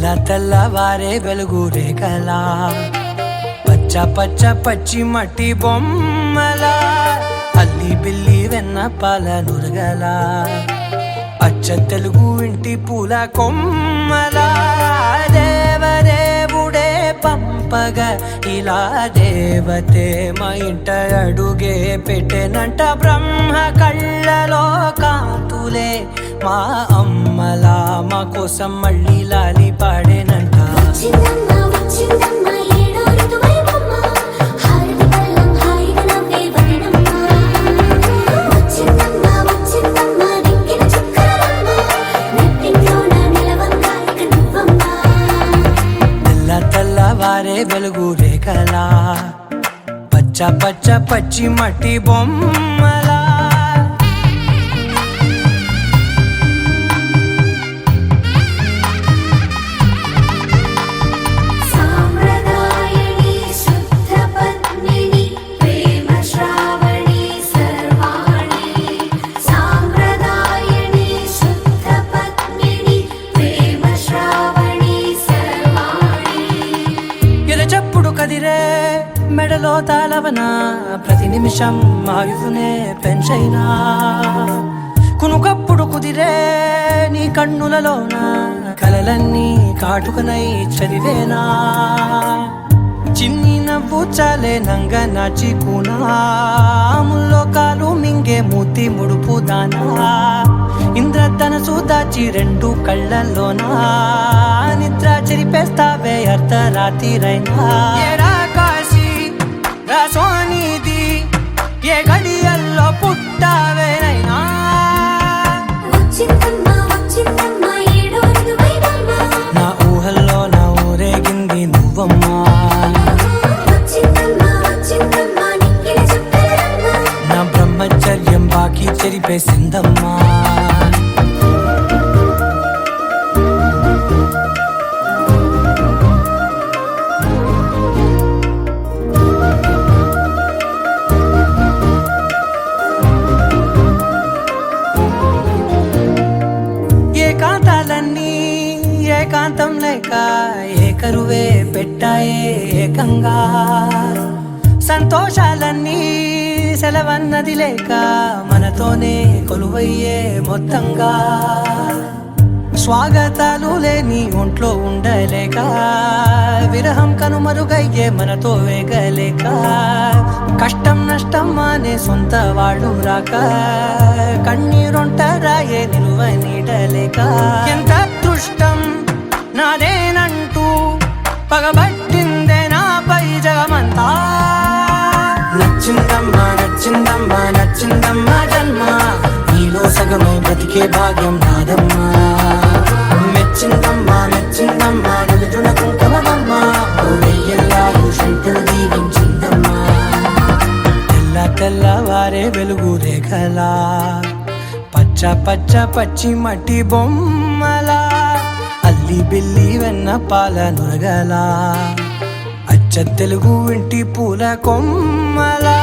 తెల్లవారే వెలుగు రేఖలా పచ్చ పచ్చ పచ్చి మట్టి బొమ్మలా అల్లి బిల్లి వెన్న పాల నురగలా అచ్చ తెలుగు ఇంటి పూల కొమ్మలా దేవదేవుడే పంపగా ఇలా దేవతే మా ఇంట అడుగే పెట్టెనంట బ్రహ్మ కళ్ళలో కాంతులే మా అమ్మలా మా కోసం మళ్ళీ లాలి పాడేనంట. తెల్లవారే వెలుగు రేఖలా పచ్చ పచ్చ పచ్చి మట్టి బొమ్మలా కదిరే మెడలో తాళవన ప్రతి నిమిషం ఆయువునే పెంచైనా కునుకప్పుడు కుదిరే నీ కన్నులలోన కలలన్నీ కాటుకనై చదివేనా చిన్ని నవ్వు చాలే నంగ నాచికునా ముల్లో కాలు మింగే మూతి ముడుపు దానా ఇంద్రధనసు దాచి రెండు కళ్ళల్లోనా నిద్ర చెరిపేస్తావే అర్ధరాత్రిరైనా కాశీ రాసోనిది ఏ గడియల్లో పుట్టావేనైనా నా ఊహల్లో నా ఊరేగింది నువ్వమ్మా నా బ్రహ్మచర్యం బాకీ చెరిపేసిందమ్మా. ఏకాంతాలన్నీ ఏకాంతం లేక ఏకరువే పెట్టాయే ఏకంగా సంతోషాలన్నీ సెలవన్నది లేక మనతోనే కొలువయ్యే మొత్తంగా స్వాగతాలు లేని ఒంట్లో ఉండలేక విరహం కనుమరుగయ్యే మనతో వేగలేక కష్టం నష్టం అనే సొంత వాళ్ళు రాక కన్నీరొంటరాయే నిలువ నీడలేక ఎంత అదృష్టం నాదేనంటూ పగబట్టిందే నాపై జగమంతా. నచ్చిందమ్మా నచ్చిందమ్మా నచ్చిందమ్మా జన్మ నీలో సగమే బ్రతికే భాగ్యం నాదమ్మా మెచ్చిందమ్మా మెచ్చిందమ్మా నిలుచున కుంకుమమ్మా వెయ్యల్లాలు శంకరు దీవించిందమ్మా. తెల్లవారే వెలుగు రేఖలా పచ్చ పచ్చ పచ్చి మట్టి బొమ్మలా అల్లి బిల్లి వెన్న పాల నురగలా అచ్చ తెలుగు ఇంటి పూల కొమ్మలా